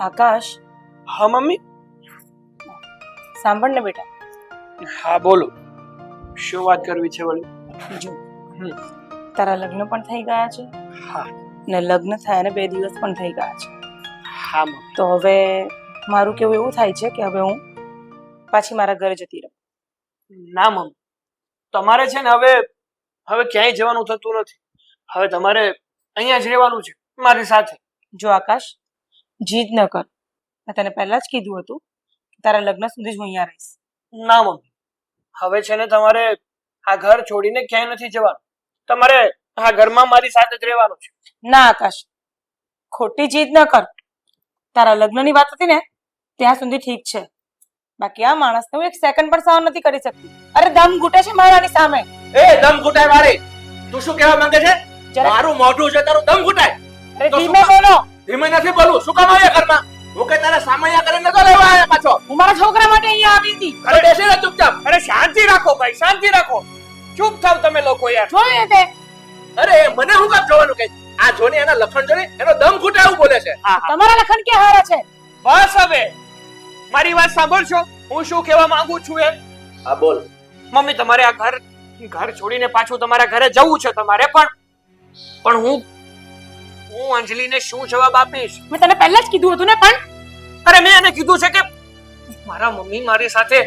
આકાશ, હા મમ્મી. સાંભળ ને બેટા. હા બોલો, શું વાત કરવી છે વળી? જો હમ. તારા લગ્ન પણ થઈ ગયા છે હા ને લગ્ન થયા ને 2 દિવસ પણ થઈ ગયા છે. હા મમ્મી. તો હવે મારું કેવું એવું થાય છે કે હવે હું પાછી મારા ઘરે જતી રહું. ના મમ્મી, તમારે છે ને હવે ક્યાંય જવાનું થતું નથી. હવે તમારે અહીંયા જ રહેવાનું છે મારી સાથે. જો આકાશ, જીદ ન કર. મેં તને પહેલા જ કીધું હતું કે તારા લગ્ન સુધી જ હું અહીંયા રહીશ. ના મમ્મી, હવે છે ને તમારે આ ઘર છોડીને ક્યાંય નથી જવાનું. તમારે આ ઘરમાં મારી સાથે જ રહેવાનું છે. ના આકાશ, ખોટી જીદ ન કર. તારા લગ્નની વાત હતી ને ત્યાં સુધી ઠીક છે, બાકી આ માણસને હું 1 સેકન્ડ પણ સહન નથી કરી શકતી. અરે દમ ઘૂટે છે મારાની સામે. એ દમ ઘૂટાય વાળી, તું શું કહેવા માંગે છે? જરા- મારું મોઢું છે તારું દમ ઘૂટાય. અરે તો ધીમે શું બોલો. ધીમે નથી બોલું, શું કામ આવ્યા ઘરમાં? હું કઈ તારા સામૈયા કરીને નતો લેવા આવ્યા પાછો. હું મારા છોકરા માટે અહીંયા આવી હતી. અરે બેસી રહે ચૂપચાપ. અરે શાંતિ રાખો ભાઈ, શાંતિ રાખો. ચૂપ થાવ તમે લોકો યાર. જોયું તે? અરે મને હું કામ જોવાનું કે આ જોની એના લખણ જોની એનો દમ ઘૂટાય એવું બોલે છે. હા હા, તમારા લખન કે હારા છે. બસ હવે મારી વાત સાંભળશો. હું શું કહેવા માંગુ છું એ. હા બોલ. મમ્મી, તમારે આ ઘર છોડીને પાછું તમારા ઘરે જવું છે તમારે, પણ હું અંજલિને શું જવાબ આપીશ? મેં તને પહેલા જ કીધું હતું ને. પણ અરે મેં એને કીધું છે કે મારા મમ્મી મારી સાથે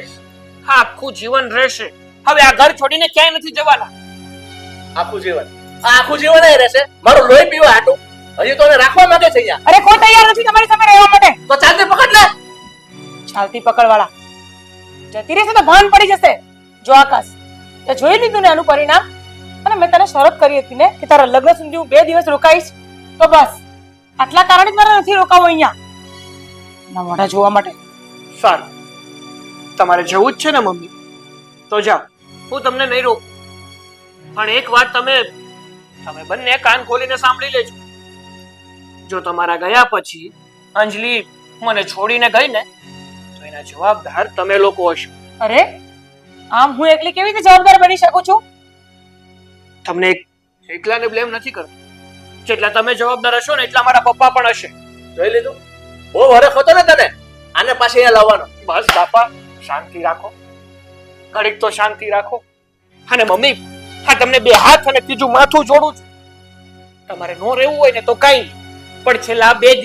આખું જીવન રહેશે. હવે આ ઘર છોડીને ક્યાંય નથી જવાના. આખું જીવન આખું જીવન એ રહેશે? મારું લોહી પીવા હાટું હજી તો એને રાખવા માંગે છે અહીંયા. અરે કોઈ તૈયાર નથી તમારી સામે રહેવા માટે. તો ચાલતી પકડ લે. ચાલતી પકડવાળા જતી રહેશે તો ભાન પડી જશે. જો આકાશ, તે જોઈ લીધું ને આનું પરિણામ. અને મેં તને શરત કરી હતી ને કે તારા લગ્ન સુધી હું 2 દિવસ રોકાઈશ. તો બસ આટલા કારણે જ મારે નથી રોકાવું અહીંયા ના મોઢા જોવા માટે. સારું, તમારે જવું જ છે ને મમ્મી, તો જાઓ. હું તમને નહીં રોકું, પણ એક વાત તમે બંને કાન ખોલીને સાંભળી લેજો. જો તમારા ગયા પછી અંજલિ મને છોડીને ગઈ ને તો એના જવાબદાર તમે લોકો હશો. અરે આમ હું એકલી કેવી રીતે જવાબદાર બની શકું છું? તમને એકલાને બ્લેમ નથી કરતો. જેટલા તમે જવાબદાર હશો ને એટલા મારા પપ્પા પણ હશે. જોઈ લીધું? બહુ વરખ હતો ને તને આને પાછી અહીંયા લાવવાનો. બસ બાપા, શાંતિ રાખો, ઘડીક તો શાંતિ રાખો. અને મમ્મી, હા તમને 2 હાથ અને ત્રીજું માથું જોડું છું. તમારે નો રહેવું હોય ને તો કઈ નહીં, પણ છેલ્લા 2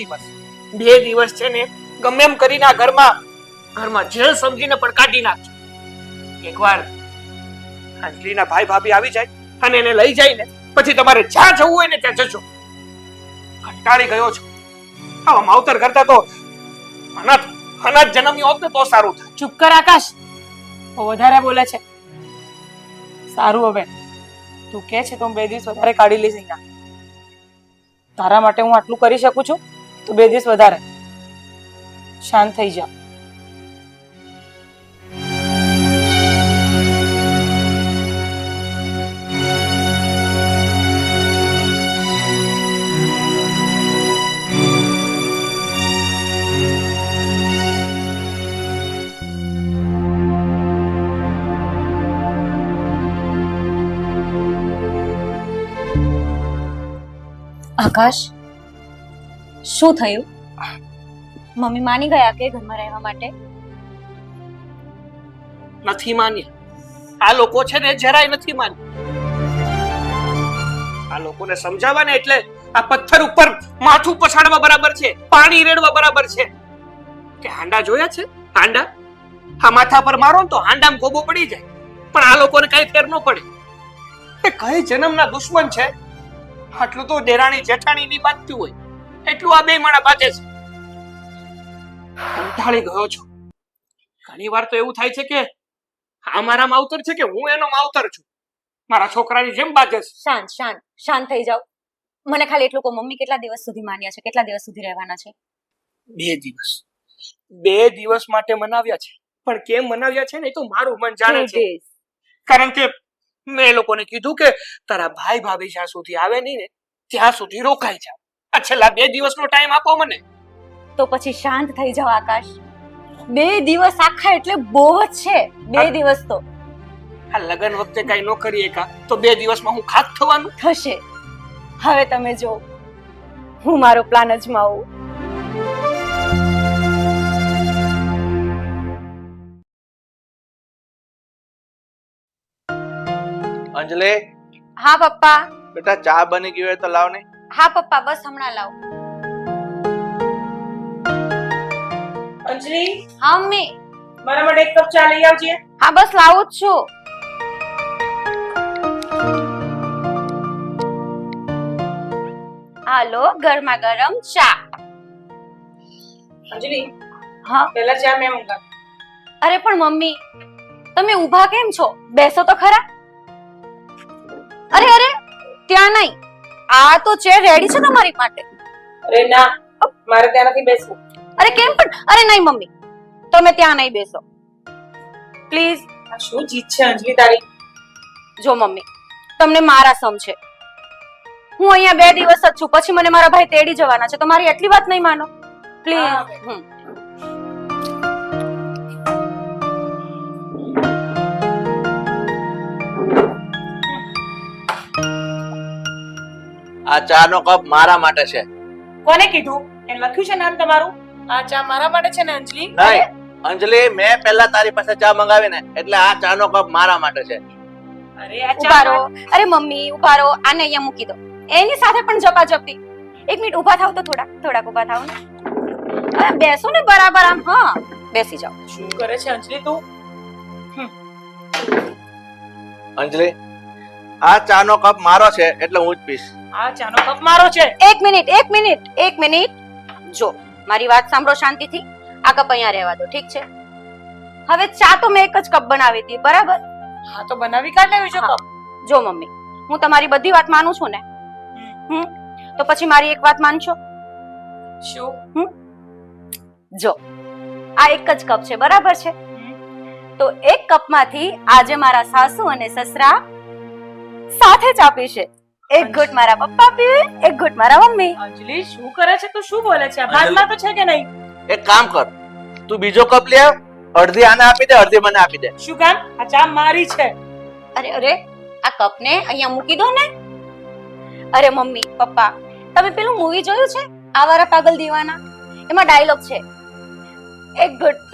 દિવસ છે ને ગમે એમ કરીને આ ઘરમાં જેલ સમજીને પણ કાઢી નાખજો. એકવાર અંજલિના ભાઈ ભાભી આવી જાય અને એને લઈ જાય ને પછી તમારે જ્યાં જવું હોય ને ત્યાં જજો. કંટાળી ગયો છું. આવા માવતર કરતા તો અનાથ જન્મ્યો હોત ને તો સારું થાય. ચૂપ કર આકાશ, બહુ વધારે બોલે છે. સારું, હવે તું કે છે તો હું 2 દિવસ વધારે કાઢી લઈશ અહીંયા. તારા માટે હું આટલું કરી શકું છું તો 2 દિવસ વધારે. શાંત થઈ જા. આકાશ, શું થયું? મમ્મી માની ગયા કે ઘરમાં રહેવા માટે? નથી માન્યા. આ લોકો છે ને જરાય નથી માન્યા. આ લોકોને સમજાવવા ને એટલે આ પથ્થર ઉપર માથું પછાડવા બરાબર છે, પાણી રેડવા બરાબર છે. કે હાંડા જોયા છે? હાંડા આ માથા પર મારો ને તો હાંડામાં ગોબો પડી જાય, પણ આ લોકોને કઈ ફેર ન પડે. એ કઈ જન્મના દુશ્મન છે. આટલું તો દેરાણી જેઠાણી ની બાજતું હોય એટલું આ 2 માણા બાજે છે. કંટાળી ગયો છું. ઘણી વાર તો એવું થાય છે કે આ મારા માવતર છે કે હું એનો માવતર છું. મારા છોકરાની જેમ બાજે છે. શાંત શાંત શાંત થઈ જાઓ. મને ખાલી એટલું કહો, મમ્મી કેટલા દિવસ સુધી માન્યા છે? કેટલા દિવસ સુધી રહેવાના છે? 2 દિવસ. 2 દિવસ માટે મનાવ્યા છે, પણ કેમ મનાવ્યા છે ને એ તો મારું મન જાણે છે. કારણ કે મેં એ લોકોને કીધું કે તારા ભાઈ ભાભી જ્યાં સુધી આવે નહીં ને ત્યાં સુધી રોકાઈ જાવ. આ છેલ્લા 2 દિવસનો ટાઈમ આપો મને. તો પછી શાંત થઈ જાઓ આકાશ. 2 દિવસ આખા એટલે બહુ જ છે. 2 દિવસ તો આ લગન વખતે કઈ ન કરીએ કા તો 2 દિવસમાં હું ખાત થવાનું થશે. હવે તમે જો, હું મારો પ્લાન અજમાવું. અંજલિ, હા પપ્પા. બેટા ચા બની ગઈ હોય તો લાવ ને. હા પપ્પા, બસ હમણાં લાવ. અંજલિ, હા મમ્મી. મારા માટે એક કપ ચા લઈ આવજે. હા બસ લાવું જ છું. હાલો, ગરમા ગરમ ચા. અંજલિ, હા. પહેલા ચા મેં મંગાવી. અરે પણ મમ્મી, તમે ઊભા કેમ છો? બેસો તો ખરા. અરે અરે, ત્યાં નહીં. આ તો ચેર રેડી છે તમારી માટે. અરે ના, મારે ત્યાં નથી બેસવું. અરે કેમ પણ? અરે નહીં મમ્મી, તમે ત્યાં નહીં બેસો પ્લીઝ. આ શું જીત છે અંજલિ તારી? જો મમ્મી, તમને મારા સમ છે. હું અહીંયા 2 દિવસ જ છું, પછી મને મારા ભાઈ તેડી જવાના છે, તો મારી એટલી વાત નહીં માનો પ્લીઝ. આ ચા નો કપ મારા માટે છે. કોને કીધું? એને લખ્યું છે નામ તમારું? આ ચા મારા માટે છે ને અંજલિ? નહીં અંજલિ, મેં પહેલા તારી પાસે ચા મંગાવી ને, એટલે આ ચા નો કપ મારા માટે છે. અરે આ ઉભા ચા રહો. અરે મમ્મી ઉભા રહો, આને અહીંયા મૂકી દો. એની સાથે પણ ઝપાઝપી. 1 મિનિટ ઉભા થાવ તો થોડાક ઉભા થાવ ને. અરે બેસો ને બરાબર આમ. હા બેસી જાઓ. શું કરે છે અંજલિ તું? અંજલિ, આ ચા નો કપ મારો છે એટલે હું જ પીશ. આ ચાનો કપ મારો છે. 1 મિનિટ. જો મારી વાત સાંભળો શાંતિથી. આ કપ અહીંયા રહેવા દો, ઠીક છે? હવે ચા તો મેં એક જ કપ બનાવી હતી, બરાબર? હા તો બનાવી કાઢ લેવી છે કપ. જો મમ્મી, હું તમારી બધી વાત માનું છું ને, તો પછી મારી એક વાત માનશો? શું? જો આ એક જ કપ છે, બરાબર છે? તો એક કપમાંથી આજે મારા સાસુ અને સસરા સાથે જ આપીશે. એક ઘૂંટ મારા પપ્પા પીવે, એક ઘૂંટ મારા મમ્મી. અંજલિ શું કરે છે? તું શું બોલે છે? ભાનમાં તો છે કે નહીં? એક કામ કર, તું બીજો કપ લે આવ, અડધી આને આપી દે, અડધી મને આપી દે. શું કામ? આ ચા મારી છે. અરે આ કપને અહીંયા મૂકી દો ને. અરે મમ્મી પપ્પા, તમે પેલું મૂવી જોયું છે આવારા પાગલ દીવાના? એમાં ડાયલોગ છે, એક ઘૂંટ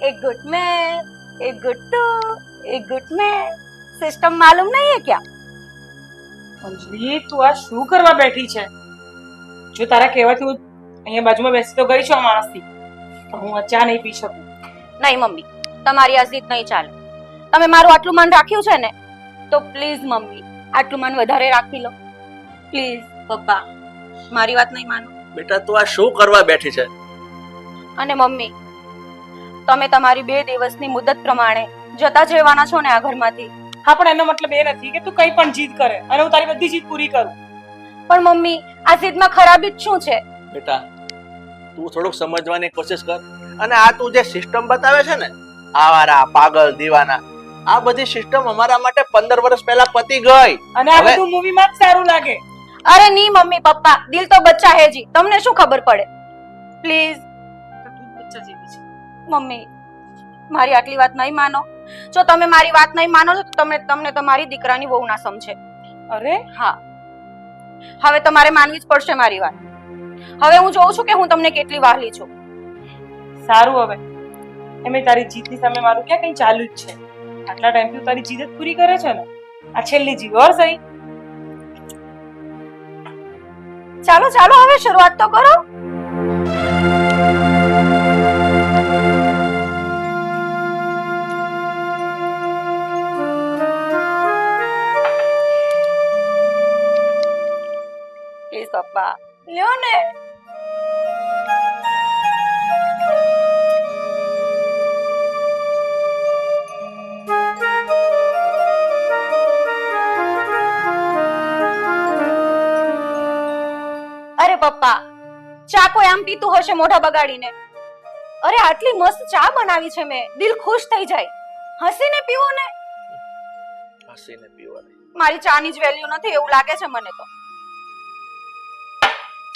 એક ઘૂંટ મેં, એક ઘૂંટ એક ઘૂંટ મેં. સિસ્ટમ માલુમ નહીં હે ક્યા? અંજલિ તું આ શું કરવા બેઠી છે? જો તારા કહેવાથી હું અહીંયા બાજુમાં બેસી તો ગઈ છું આ માણસથી, તો હું આ ચા નહીં પી શકું. નહીં મમ્મી, તમારી આ જીદ નહીં ચાલે. તમે મારું આટલું માન રાખ્યું છે ને, તો પ્લીઝ મમ્મી આટલું માન વધારે રાખી લો પ્લીઝ. પપ્પા મારી વાત નહીં માનો. બેટા તું આ શું કરવા બેઠી છે? અને મમ્મી, તમે તમારી 2 દિવસની મુદત પ્રમાણે જતા જ રહેવાના છો ને આ ઘરમાંથી? હા પણ એનો મતલબ એ નથી કે તું કઈ પણ જીદ કરે અને હું તારી બધી જીદ પૂરી કરું. પણ મમ્મી, આ જીદમાં ખરાબી જ શું છે? બેટા તું થોડુંક સમજવાની કોશિશ કર. અને આ તું જે સિસ્ટમ બતાવે છે ને, આવારા પાગલ દીવાના, આ બધી સિસ્ટમ અમારા માટે 15 વર્ષ પહેલા પતી ગઈ. અને આ બધું મૂવીમાં જ સારું લાગે. અરે નહીં મમ્મી પપ્પા, દિલ તો બચ્ચા હે જી, તમને શું ખબર પડે? પ્લીઝ મમ્મી, મારી આટલી વાત નહીં માનો. જો તમે મારી વાત નહીં માનો તો તમને તમારી દીકરાની વહુ ના સમજે. અરે હા, હવે તમારે માનવી જ પડશે મારી વાત. હવે હું જોઉં છું કે હું તમને કેટલી વાહલી છું. સારું, હવે એમે તારી જીદની સામે મારું ક્યાં કઈ ચાલુ જ છે? આટલા ટાઈમથી તારી જીદ જ પૂરી કરે છે ને, આ છેલ્લી જીદ ઓર સહી. ચાલો હવે શરૂઆત તો કરો. પ્લીઝ પપ્પા લ્યો ને. અરે પપ્પા, ચા કોઈ આમ પીતું હશે મોઢા બગાડીને? અરે આટલી મસ્ત ચા બનાવી છે મેં, દિલ ખુશ થઈ જાય. હસીને પીવો ને. હસીને પીવો ને? મારી ચાની જ વેલ્યુ નથી એવું લાગે છે મને તો.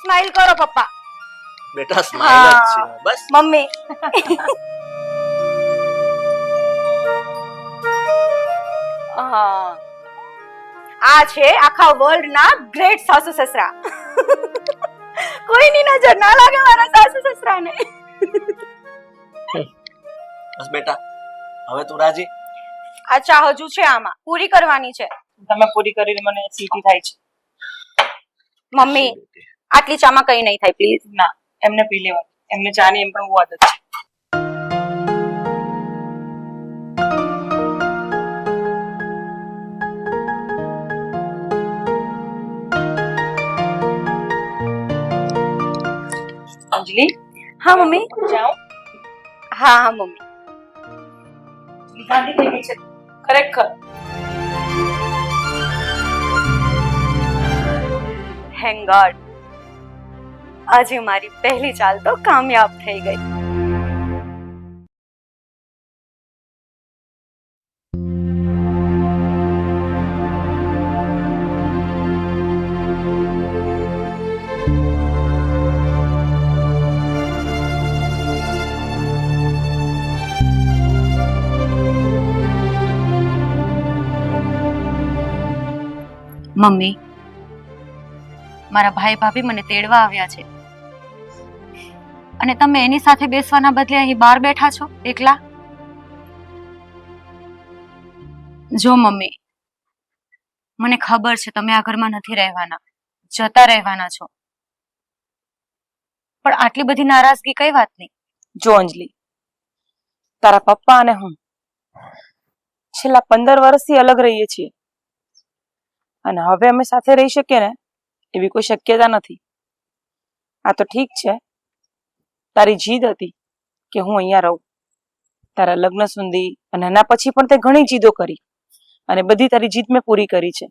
સ્માઈલ કરો પપ્પા. બેટા સ્માઈલ જ છે બસ. મમ્મી આ છે આખા વર્લ્ડ ના ગ્રેટ સાસુ સસરા. કોઈની નજર ના લાગે મારા સાસુ સસરાને. બસ બેટા, હવે તું રાજી? આ ચા હજુ છે, આમાં પૂરી કરવાની છે. તમે પૂરી કરીને મને સીટી થાય છે. મમ્મી આટલી ચામાં કઈ નહીં થાય પ્લીઝ. ના, એમને પી લેવા. એમને ચાની એમ પણ બહુ આદત છે. અંજલિ, હા મમ્મી. જાઓ. હા હા મમ્મી. ગાંધી થઈ ગઈ છે ખરેખર. Thank God. આજે મારી પહેલી ચાલ તો કામયાબ થઈ ગઈ. મમ્મી, મારા ભાઈ ભાભી મને તેડવા આવ્યા છે અને તમે એની સાથે બેસવાના બદલે અહીં બહાર બેઠા છો એકલા. જો મમ્મી, મને ખબર છે તમે આ ઘરમાં નથી રહેવાના, જતા રહેવાના છો, પણ આટલી બધી નારાજગી કઈ વાતની? જો અંજલિ, તારા પપ્પા અને હું છેલ્લા 15 વર્ષથી અલગ રહીએ છીએ અને હવે અમે સાથે રહી શકીએ ને એવી કોઈ શક્યતા નથી. આ તો ઠીક છે, તારી જીદ હતી કે હું અહીંયા રહું, તારા લગ્ન સુધી અને એના પછી પણ તે ઘણી જીદો કરી અને બધી તારી જીદ મેં પૂરી કરી છે.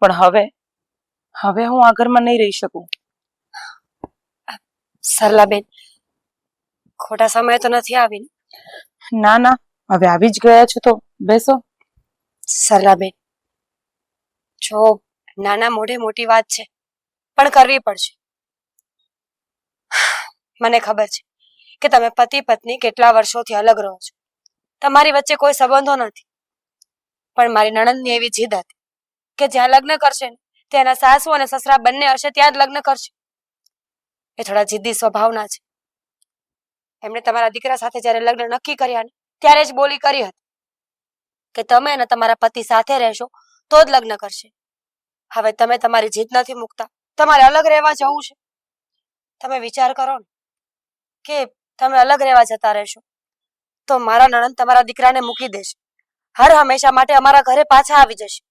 પણ હવે હું આ ઘરમાં નહીં રહી શકું. સરલાબેન, ખોટા સમય તો નથી આવી? ના ના, હવે આવી જ ગયા છો તો બેસો. સરલાબેન, જો નાના મોઢે મોટી વાત છે પણ કરવી પડશે. મને ખબર છે કે તમે પતિ પત્ની કેટલા વર્ષોથી અલગ રહો છો, તમારી વચ્ચે કોઈ સંબંધો નથી, પણ મારી નણંદની એવી જીદ હતી કે જ્યાં લગ્ન કરશે ને તેના સાસુ અને સસરા બંને હશે ત્યાં જ લગ્ન કરશે. એ થોડા જિદ્દી સ્વભાવના છે. એમણે તમારા દીકરા સાથે જ્યારે લગ્ન નક્કી કર્યા ને ત્યારે જ બોલી કરી હતી કે તમે અને તમારા પતિ સાથે રહેશો તો જ લગ્ન કરશે. હવે તમે તમારી જીદ નથી મૂકતા, તમારે અલગ રહેવા જવું છે. તમે વિચાર કરો ને કે તમે અલગ રહેવા જતા રહેશો તો મારા નણંદ તમારા દીકરાને મૂકી દેશે, હર હંમેશા માટે અમારા ઘરે પાછા આવી જશે.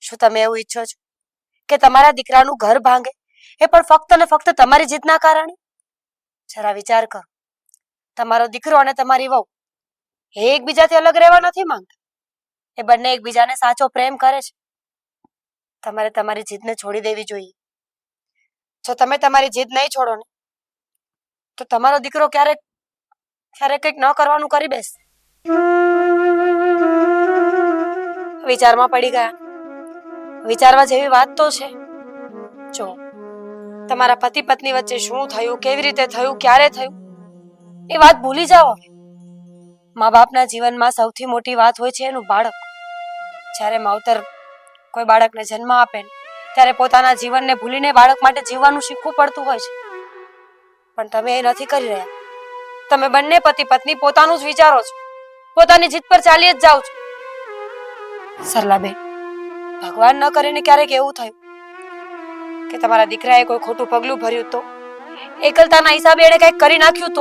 શું તમે એવું ઈચ્છો છો કે તમારા દીકરાનું ઘર ભાંગે એ પણ ફક્ત ને ફક્ત તમારી જીદના કારણે? જરા વિચાર કરો. તમારો દીકરો અને તમારી વહુ એ એકબીજાથી અલગ રહેવા નથી માંગતા, એ બંને એકબીજાને સાચો પ્રેમ કરે છે. તમારે તમારી જીદને છોડી દેવી જોઈએ. જો તમે તમારી જીદ નહીં છોડો ને તો તમારો દીકરો ક્યારેક કંઈક ન કરવાનું કરી બેસે. વિચારમાં પડી ગયા? વિચારવા જેવી વાત તો છે. જો તમારા પતિ પત્ની વચ્ચે શું થયું, કેવી રીતે થયું, ક્યારે થયું, એ વાત ભૂલી જાઓ. મા બાપના જીવનમાં સૌથી મોટી વાત હોય છે એનું બાળક. જ્યારે માવતર કોઈ બાળકને જન્મ આપે ને ત્યારે પોતાના જીવનને ભૂલીને બાળક માટે જીવવાનું શીખવું પડતું હોય છે, પણ તમે એ નથી કરી રહ્યા. તમે બંને પતિ પત્ની પોતાનું જ વિચારો છો, પોતાની જીદ પર ચાલી જ જાઓ છો. સરલાબેન, ભગવાન ન કરીને ક્યારેક એવું થયું કે તમારા દીકરાએ કોઈ ખોટું પગલું ભર્યું તો, એકલતાના હિસાબે એણે કંઈક કરી નાખ્યું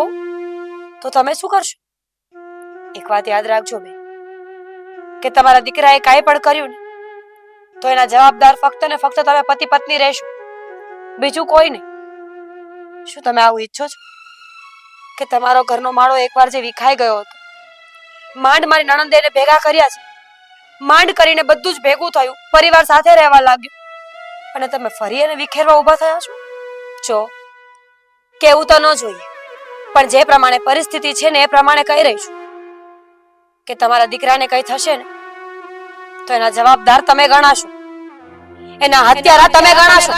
તો તમે શું કરશો? એક વાત યાદ રાખજો બેન, કે તમારા દીકરાએ કાંઈ પણ કર્યું ને તો એના જવાબદાર ફક્ત ને ફક્ત તમે પતિ પત્ની રહેશો, બીજું કોઈ નહીં. શું તમે આવું ઈચ્છો છો કે તમારો ઘરનો માળો એકવાર જે વિખાઈ ગયો હતો, માંડ મારી નણંદે એને ભેગા કર્યા છે, માંડ કરીને બધું જ ભેગું થયું, પરિવાર સાથે રહેવા લાગ્યું, અને તમે ફરી એને વિખેરવા ઊભા થયા છો? જો કેવું તો ન જોઈએ, પણ જે પ્રમાણે પરિસ્થિતિ છે ને એ પ્રમાણે કહી રહી છું કે તમારા દીકરાને કઈ થશે ને તો એના જવાબદાર તમે ગણાશો, એના હત્યારા તમે ગણાશો.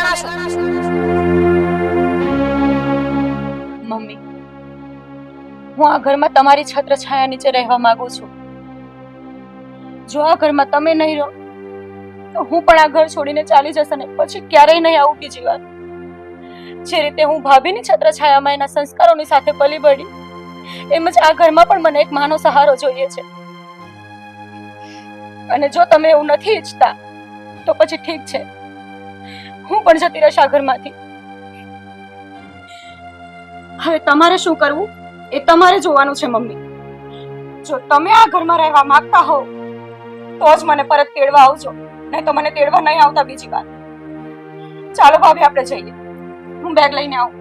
મમ્મી, હું આ ઘરમાં તમારી છત્રછાયા નીચે રહેવા માંગુ છું. જો આ ઘરમાં તમે નહીં રહો તો હું પણ આ ઘર છોડીને ચાલી જશે ને પછી ક્યારેય નહીં આવું બીજી વાર. જે રીતે હું ભાભીની છત્રછાયામાં એના સંસ્કારોની સાથે પલી બળી, એમ જ આ ઘરમાં પણ મને એક માનો સહારો જોઈએ છે. અને જો તમે એવું નથી ઈચ્છતા તો પછી ઠીક છે, હું પણ જતી રહીશ આ ઘરમાંથી. હવે તમારે શું કરવું એ તમારે જોવાનું છે મમ્મી. જો તમે આ ઘરમાં રહેવા માંગતા હો તો જ મને પરત તેડવા આવજો, નહીં તો મને તેડવા નહીં આવતા બીજી વાર. ચાલો ભાભી આપણે જઈએ, હું બેગ લઈને આવું.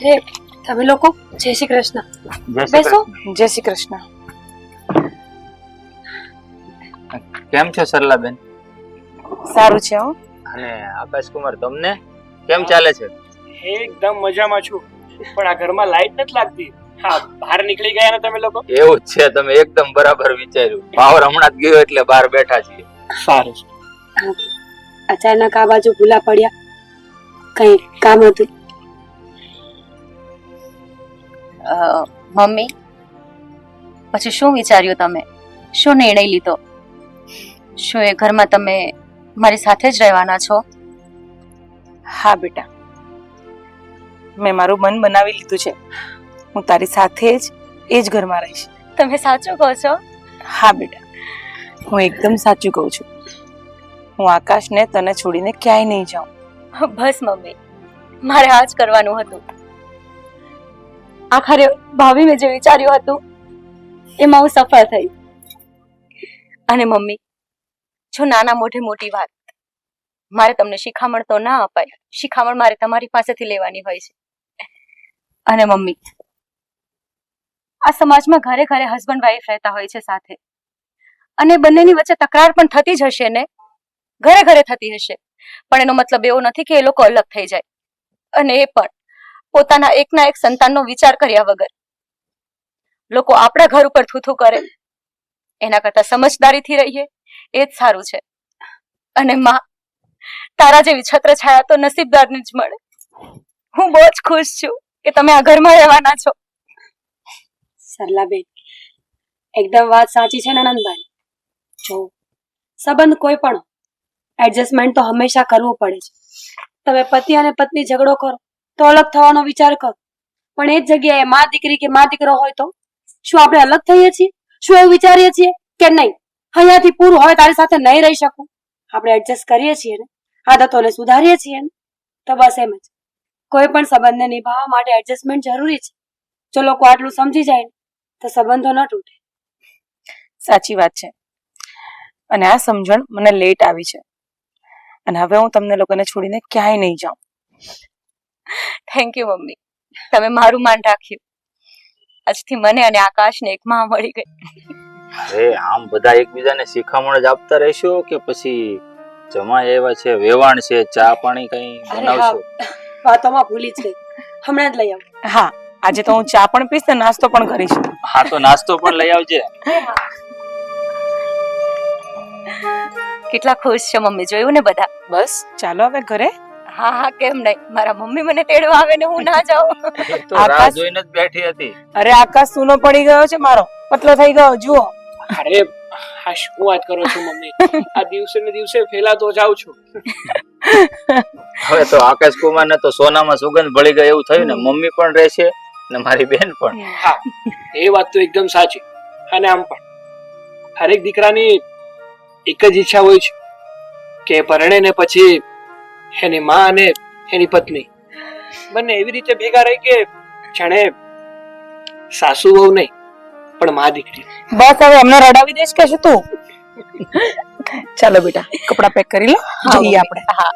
અરે તમે લોકો જય શ્રી કૃષ્ણ. બેસો. જય શ્રી કૃષ્ણ. કેમ છો સરલાબેન? સારું છે હો. અને આકાશ કુમાર તમને કેમ ચાલે છે? એકદમ મજામાં છું, પણ આ ઘરમાં લાઈટ નથી લાગતી. હા, બહાર નીકળી ગયા ને તમે લોકો? એવું જ છે, તમે એકદમ બરાબર વિચાર્યું. પાવર હમણાં જ ગયો એટલે બહાર બેઠા છીએ. સારું. અચાનક આ બાજુ ભૂલા પડ્યા, કઈ કામ હતું? મમ્મી, પછી શું વિચાર્યું તમે? શું નિર્ણય લીધો? શું એ ઘરમાં તમે મારી સાથે જ રહેવાના છો? હા બેટા, મેં મારું મન બનાવી લીધું છે. હું તારી સાથે જ એ જ ઘરમાં રહીશ. તમે સાચું કહો છો? હા બેટા, હું એકદમ સાચું કહું છું. હું આકાશને તને છોડીને ક્યાંય નહીં જાઉં. બસ મમ્મી, મારે આ જ કરવાનું હતું. આખરે ભાભી મેં જે વિચાર્યું હતું એમાં હું સફળ થઈ. અને મમ્મી, જો નાના મોઢે મોટી વાત, મારે તમને શિખામણ તો ના અપાય, શિખામણ મારે તમારી પાસેથી લેવાની હોય છે. અને મમ્મી, આ સમાજમાં ઘરે ઘરે હસબન્ડ વાઈફ રહેતા હોય છે સાથે, અને બંનેની વચ્ચે તકરાર પણ થતી જ હશે ને, ઘરે ઘરે થતી હશે, પણ એનો મતલબ એવો નથી કે એ લોકો અલગ થઈ જાય. અને એ પણ પોતાના એકના એક સંતાનનો વિચાર કર્યા વગર. લોકો આપણા ઘર ઉપર થૂથું કરે એના કરતા સમજદારીથી રહીએ એ જ સારું છે. અને માં, તારા જેવી છત્રછાયા તો નસીબદારને જ મળે. હું બહુ જ ખુશ છું કે તમે આ ઘરમાં રહેવાના છો. સરલાબેન, એકદમ વાત સાચી છે નણંદભાઈ. જો સંબંધ કોઈ પણ એડજસ્ટમેન્ટ તો હંમેશા કરવું પડે છે. તમે પતિ અને પત્ની ઝઘડો કરો તો અલગ થવાનો વિચાર કરો, પણ એ જ જગ્યાએ માં દીકરી કે માં દીકરો હોય તો શું આપણે અલગ થઈએ છીએ? શું એવું વિચારીએ છીએ કે નહીં અહીંયાથી પૂરું, હવે તારી સાથે નહીં રહી શકું? આપણે એડજસ્ટ કરીએ છીએ ને, આદતોને સુધારીએ છીએ ને, તો બસ એમ જ. કોઈ પણ સંબંધને નિભાવવા માટે એડજસ્ટમેન્ટ જરૂરી છે. જો લોકો આટલું સમજી જાય ને તો સંબંધો ન તૂટે. સાચી વાત છે. અને આ સમજણ મને લેટ આવી છે, અને હવે હું તમને લોકોને છોડીને ક્યાંય નહીં જાઉં. થેન્ક યુ મમ્મી, તમે મારું માન રાખ્યું. આજથી મને અને આકાશને એક માં મળી ગઈ. અરે આમ બધા એકબીજાને શિખામણ જ આપતા રહેશો કે પછી જમાઈ આવ્યા છે, વેવાણ છે, ચા પાણી કઈ બનાવશો? વાતોમાં ભૂલી જ ગઈ, હમણાં જ લઈ આવું. હા, આજે તો હું ચા પણ પીશ ને નાસ્તો પણ કરીશ. હા, તો નાસ્તો પણ લઈ આવજે. કેટલા ખુશ છે મમ્મી, જોયું ને બધા? બસ ચાલો હવે ઘરે. હા હા, કેમ નહીં, મારા મમ્મી મને તેડવા આવે ને હું ના જાઉં. તો રાહ જોઈને જ બેઠી હતી. અરે આકાશ સૂનો પડી ગયો છે મારો, પતલો થઈ ગયો, જુઓ. અરે હા, શું વાત કરો છો મમ્મી? આ દિવસે ને દિવસે ફેલાતો જાઉં છું. હવે તો આકાશ કુમાર ને તો સોનામાં સુગંધ ભળી ગઈ એવું થયું ને. મમ્મી પણ રહેશે ને મારી બેન પણ. હા, એ વાત તો એકદમ સાચી. અને આમ પણ હરેક દીકરાની એક જ ઈચ્છા હોય છે કે પરણે ને પછી એની માં અને એની પત્ની બંને એવી રીતે ભેગા રહી કે જાણે સાસુ વહુ નહીં પણ માં દીકરી. બસ હવે અમને રડાવી દઈશ કે શું તું? ચાલો બેટા, કપડા પેક કરી લો, જઈએ આપણે. હા.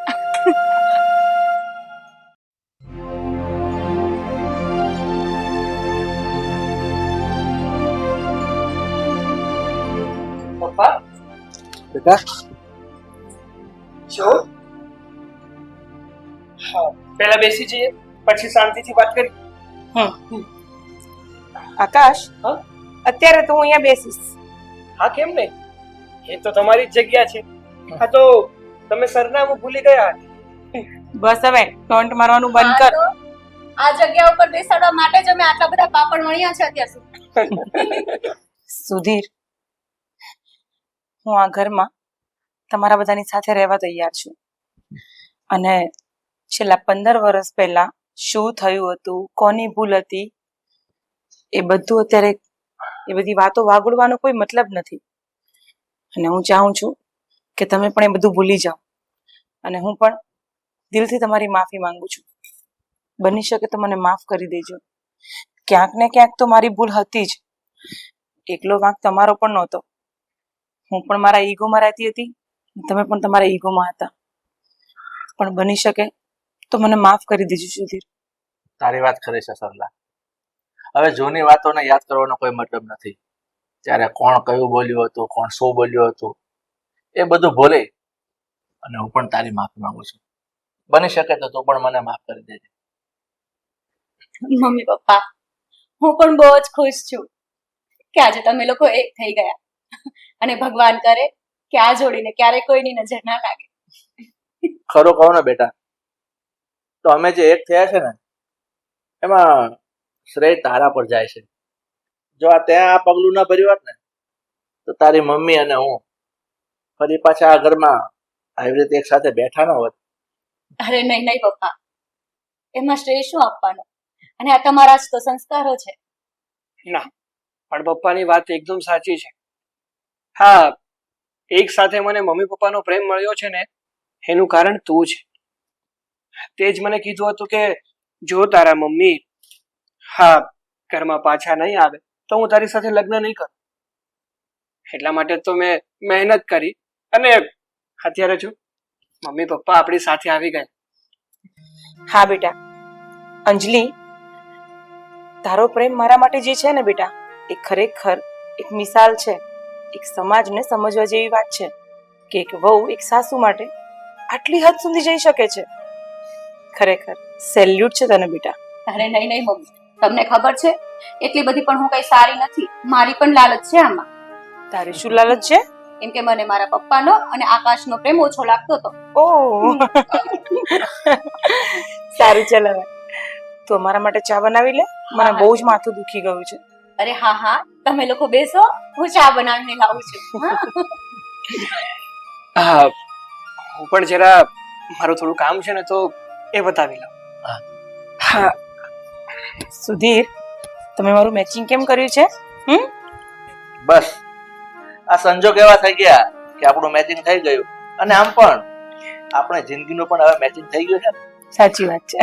પપ્પા બેટા જો હા, પહેલા બેસી જઈએ પછી શાંતિથી વાત કરી. આકાશ, હા? અત્યારે તો હું અહીંયા બેસીશ. હા, કેમ નહીં? એ તો તમારી જ જગ્યા છે. હા તો તમે સરનામું ભૂલી ગયા. બસ હવે ટોન્ટ મારવાનું બંધ કર. આ જગ્યા ઉપર બેસાડવા માટે જ અમે આટલા બધા પાપડ વણ્યા છે અત્યાર સુધી. સુધીર, હું આ ઘરમાં તમારા બધાની સાથે રહેવા તૈયાર છું. અને છેલ્લા 15 વર્ષ પહેલા શું થયું હતું, કોની ભૂલ હતી, એ બધું અત્યારે એ બધી વાતો વાગોળવાનો કોઈ મતલબ નથી. અને હું ચાહું છું કે તમે પણ એ બધું ભૂલી જાઓ. અને હું પણ દિલથી તમારી માફી માંગુ છું. બની શકે તો મને માફ કરી દેજો. ક્યાંક ને ક્યાંક તો મારી ભૂલ હતી જ. એકલો વાંક તમારો પણ નહોતો. હું પણ મારા ઈગોમાં રહેતી હતી, તમે પણ તમારા ઈગોમાં હતા. પણ બની શકે તો મને માફ કરી દેજો સુધીર. તારી વાત ખરી છે સરલા. હવે જૂની વાતોને યાદ કરવાનો કોઈ મતલબ નથી. ત્યારે કોણ કયું બોલ્યું હતું, કોણ શું બોલ્યું હતું, એ બધું ભૂલી અને હું પણ તારી માફી માંગુ છું. બની શકે તો તું પણ મને માફ કરી દેજે. મમ્મી પપ્પા, હું પણ બહુ જ ખુશ છું કે આજે તમે લોકો એક થઈ ગયા. અને ભગવાન કરે કે આ જોડીને ક્યારેય કોઈની નજર ના લાગે. ખરું કહો ને બેટા, તો અમે જે એક થયા છે ને એમાં શ્રેય તારા પર જાય છે. જો આ ત્યાં આ પગલું ના ભર્યું હોત ને તો તારી મમ્મી અને હું ફરી પાછા આ ઘરમાં આવી રીતે એક સાથે બેઠા ન હોત. અરે નહીં નહીં પપ્પા, એમાં શ્રેય શું આપવાનો? અને આ તમારા જ તો સંસ્કારો છે. ના, પણ પપ્પાની વાત એકદમ સાચી છે. હા, એક સાથે મને મમ્મી પપ્પાનો પ્રેમ મળ્યો છે ને એનું કારણ તું છે. તે જ મને કીધું હતું કે જો તારા મમ્મી હા ઘરમાં પાછા નહીં આવે તો હું તારી સાથે લગ્ન નહીં કરું. એટલા માટે તો મેં મહેનત કરી અને અત્યારે જો મમ્મી પપ્પા આપણી સાથે આવી ગયા. હા બેટા, અંજલિ, તારો પ્રેમ મારા માટે જે છે ને બેટા, એ ખરેખર એક મિસાલ છે. એક સમાજને સમજવા જેવી વાત છે કે એક વહુ એક સાસુ માટે આટલી હદ સુધી જઈ શકે છે. ખરેખર સેલ્યુટ છે તને બેટા. અરે નહીં નહીં મમ્મી, તમને ખબર છે એટલી બધી પણ હું કઈ સારી નથી. મારી પણ લાલચ છે આમાં. તારી શું લાલચ છે? કેમ કે મને મારા પપ્પાનો અને આકાશનો પ્રેમ ઓછો લાગતો હતો. ઓહ સારું, ચાલ હવે તું અમારા માટે ચા બનાવી લે. મને બહુ જ માથું દુખી ગયું છે. અરે હા હા, તમે લોકો બેસો, હું ચા બનાવીને લાવું છું. હા? હા, હું પણ જરા મારું થોડું કામ છે ને તો એ બતાવી લઉં. હા સુધીર, તમે મારું મેચિંગ કેમ કર્યું છે? બસ આ સંજોગ એવા થઈ ગયા કે આપણું મેચિંગ થઈ ગયું. અને આમ પણ આપણે જિંદગીનું પણ હવે મેચિંગ થઈ ગયું છે ને. સાચી વાત છે.